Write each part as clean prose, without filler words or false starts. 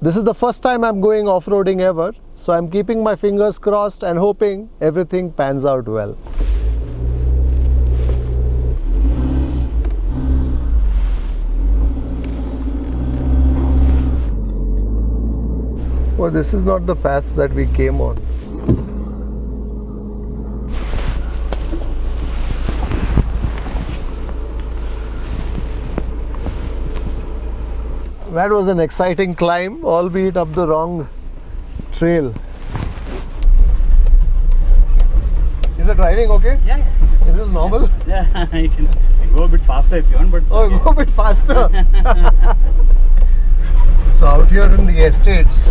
This is the first time I'm going off-roading ever, so I'm keeping my fingers crossed and hoping everything pans out well. Well, this is not the path that we came on. That was an exciting climb, albeit up the wrong trail. Is the driving okay? Yeah. Is this normal? Yeah, you can go a bit faster if you want, but... Oh, okay. Go a bit faster. So out here in the estates,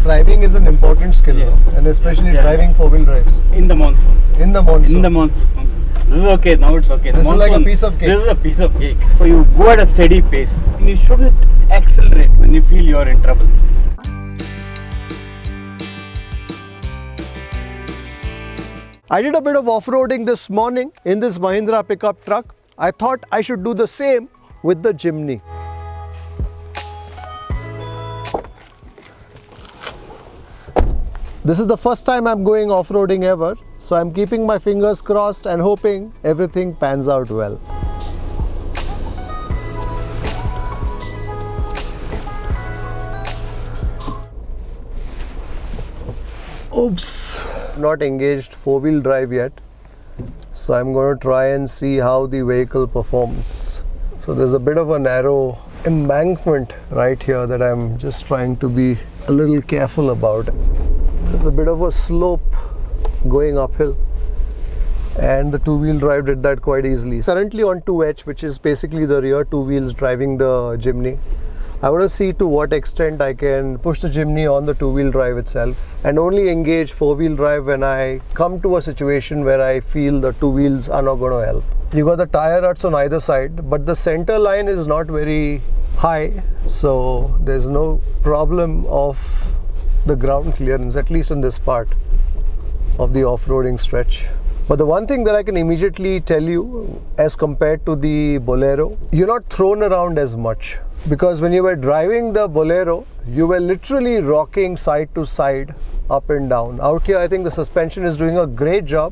driving is an important skill, yes. And especially driving four-wheel drives. In the monsoon. In the monsoon. In the monsoon. This is okay, now it's okay. This is like a piece of cake. This is a piece of cake. So you go at a steady pace. You shouldn't accelerate when you feel you're in trouble. I did a bit of off-roading this morning in this Mahindra pickup truck. I thought I should do the same with the Jimny. This is the first time I'm going off-roading ever, so I'm keeping my fingers crossed and hoping everything pans out well. Oops! Not engaged four-wheel drive yet, so I'm going to try and see how the vehicle performs. So there's a bit of a narrow embankment right here that I'm just trying to be a little careful about. There's a bit of a slope going uphill, and the two-wheel drive did that quite easily. Currently on 2H, which is basically the rear two wheels driving the Jimny. I want to see to what extent I can push the Jimny on the two-wheel drive itself and only engage four-wheel drive when I come to a situation where I feel the two wheels are not going to help. You got the tire ruts on either side, but the center line is not very high, so there's no problem of the ground clearance, at least in this part of the off-roading stretch. But the one thing that I can immediately tell you, as compared to the Bolero, you're not thrown around as much, because when you were driving the Bolero, you were literally rocking side to side, up and down. Out here, I think the suspension is doing a great job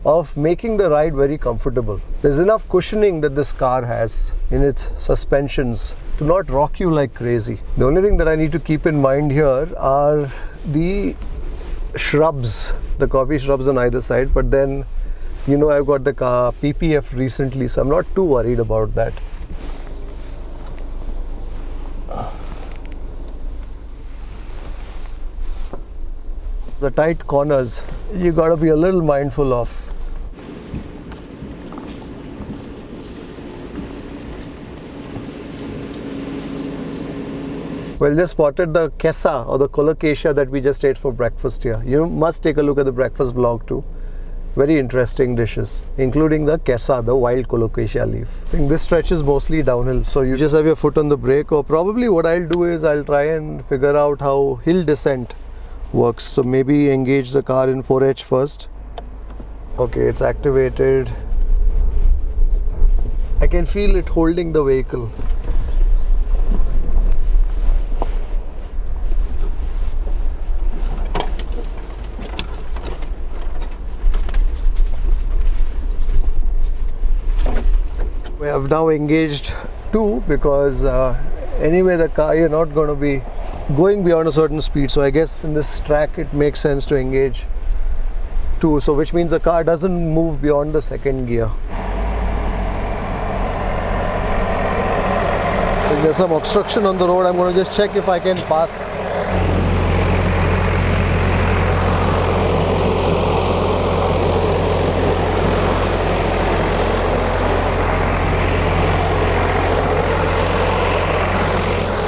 of making the ride very comfortable. There's enough cushioning that this car has in its suspensions to not rock you like crazy. The only thing that I need to keep in mind here are the shrubs, the coffee shrubs on either side, but then, you know, I've got the car PPF recently, so I'm not too worried about that. The tight corners, you got to be a little mindful of. Well, just spotted the kesa or the colocasia that we just ate for breakfast here. You must take a look at the breakfast vlog too. Very interesting dishes, including the kesa, the wild colocasia leaf. I think this stretch is mostly downhill, so you just have your foot on the brake, or probably what I'll do is I'll try and figure out how hill descent works. So maybe engage the car in 4H first. Okay, it's activated. I can feel it holding the vehicle. We have now engaged 2 because anyway the car, you're not going to be going beyond a certain speed, so I guess in this track it makes sense to engage 2, so which means the car doesn't move beyond the second gear. If there's some obstruction on the road, I'm going to just check if I can pass.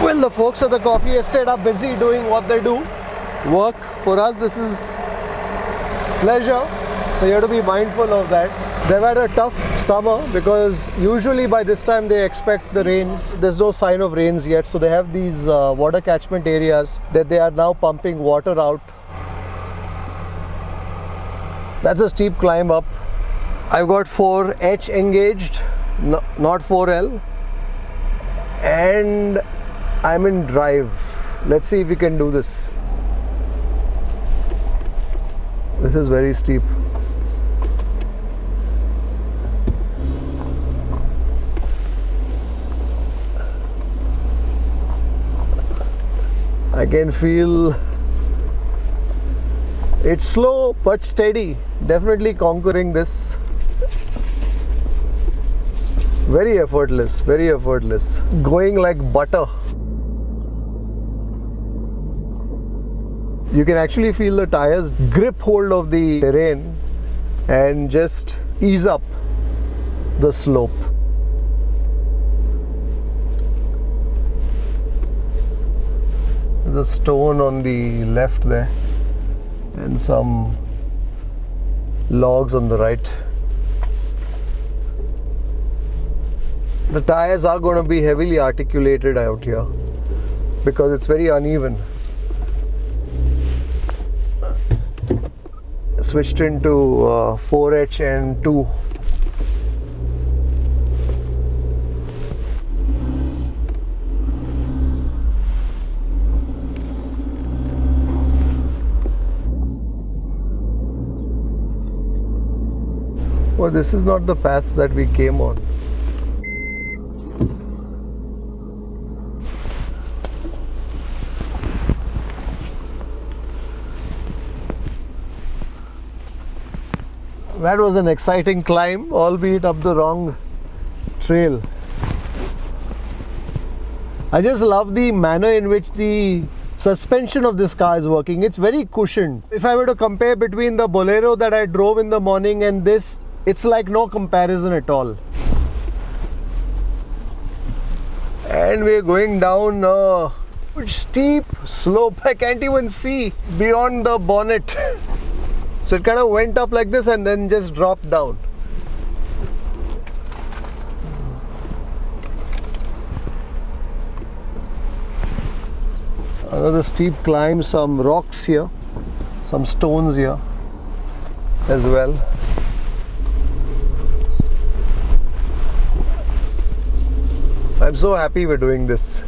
Well, the folks at the coffee estate are busy doing what they do, work. For us, this is pleasure, so you have to be mindful of that. They've had a tough summer because usually by this time they expect the rains. There's no sign of rains yet, so they have these water catchment areas that they are now pumping water out. That's a steep climb up. I've got 4H engaged, not 4L, and I'm in drive. Let's see if we can do this. This is very steep. I can feel it's slow but steady. Definitely conquering this. Very effortless, very effortless. Going like butter. You can actually feel the tires grip hold of the terrain and just ease up the slope. There's a stone on the left there and some logs on the right. The tires are going to be heavily articulated out here because it's very uneven. Switched into 4H and 2. Well, this is not the path that we came on. That was an exciting climb, albeit up the wrong trail. I just love the manner in which the suspension of this car is working. It's very cushioned. If I were to compare between the Bolero that I drove in the morning and this, it's like no comparison at all. And we're going down a steep slope. I can't even see beyond the bonnet. So it kind of went up like this and then just dropped down. Another steep climb, some rocks here, some stones here as well. I'm so happy we're doing this.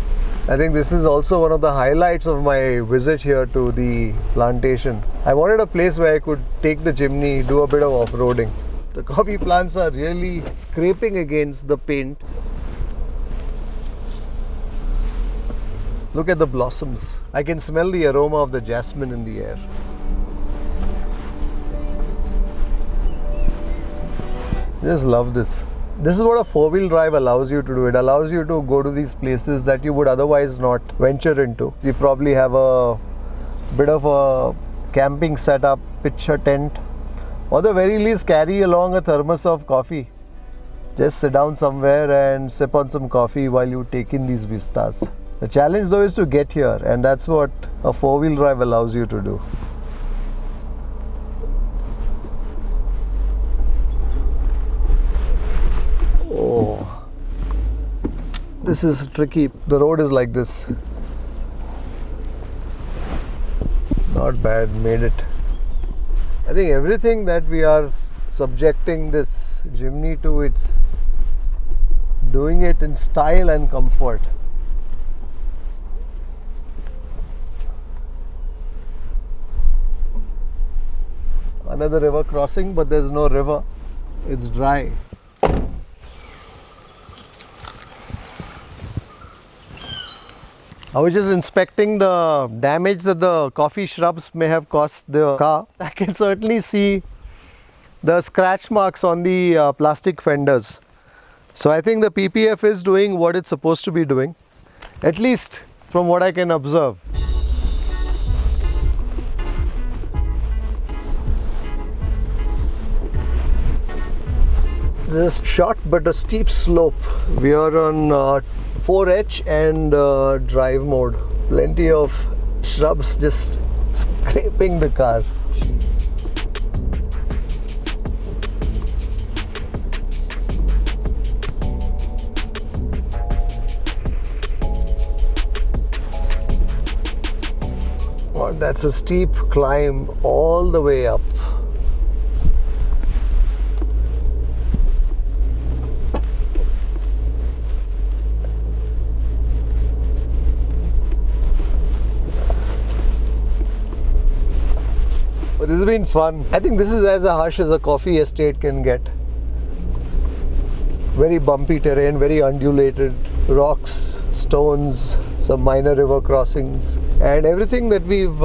I think this is also one of the highlights of my visit here to the plantation. I wanted a place where I could take the Jimny, do a bit of off-roading. The coffee plants are really scraping against the paint. Look at the blossoms. I can smell the aroma of the jasmine in the air. Just love this. This is what a four-wheel drive allows you to do. It allows you to go to these places that you would otherwise not venture into. You probably have a bit of a camping setup, pitch a tent, or the very least carry along a thermos of coffee. Just sit down somewhere and sip on some coffee while you take in these vistas. The challenge though is to get here, and that's what a four-wheel drive allows you to do. Oh, this is tricky. The road is like this. Not bad, made it. I think everything that we are subjecting this Jimny to, it's doing it in style and comfort. Another river crossing, but there's no river. It's dry. I was just inspecting the damage that the coffee shrubs may have caused the car. I can certainly see the scratch marks on the plastic fenders. So I think the PPF is doing what it's supposed to be doing, at least from what I can observe. This short but a steep slope. We are on 4H and drive mode. Plenty of shrubs just scraping the car. Oh, that's a steep climb all the way up. this has been fun. I think this is as harsh as a coffee estate can get. Very bumpy terrain, very undulated, rocks, stones, some minor river crossings, and everything that we've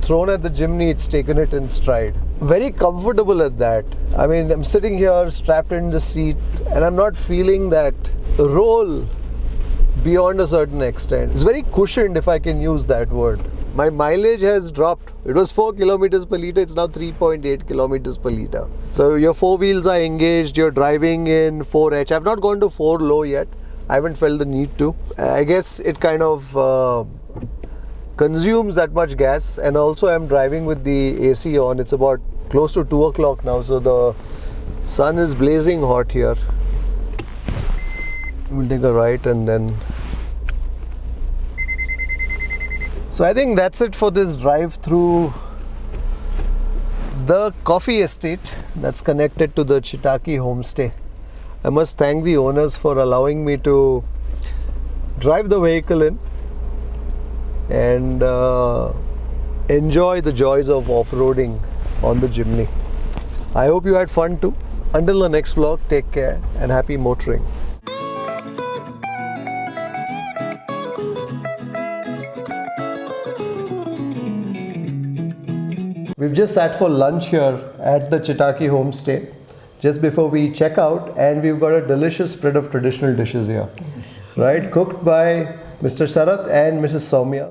thrown at the Jimny, it's taken it in stride. Very comfortable at that. I mean, I'm sitting here strapped in the seat and I'm not feeling that roll beyond a certain extent. It's very cushioned, if I can use that word. My mileage has dropped. It was 4 kilometers per litre, it's now 3.8 kilometers per litre. So your four wheels are engaged, you're driving in 4H. I've not gone to 4 low yet. I haven't felt the need to. I guess it kind of consumes that much gas, and also I'm driving with the AC on. It's about close to 2 o'clock now, so the sun is blazing hot here. We'll take a right and then. So I think that's it for this drive through the coffee estate that's connected to the Chittakki homestay. I must thank the owners for allowing me to drive the vehicle in and enjoy the joys of off-roading on the Jimny. I hope you had fun too. Until the next vlog, take care and happy motoring. We've just sat for lunch here at the Chittakki homestay just before we check out, and we've got a delicious spread of traditional dishes here, right? Cooked by Mr. Sarath and Mrs. Soumya.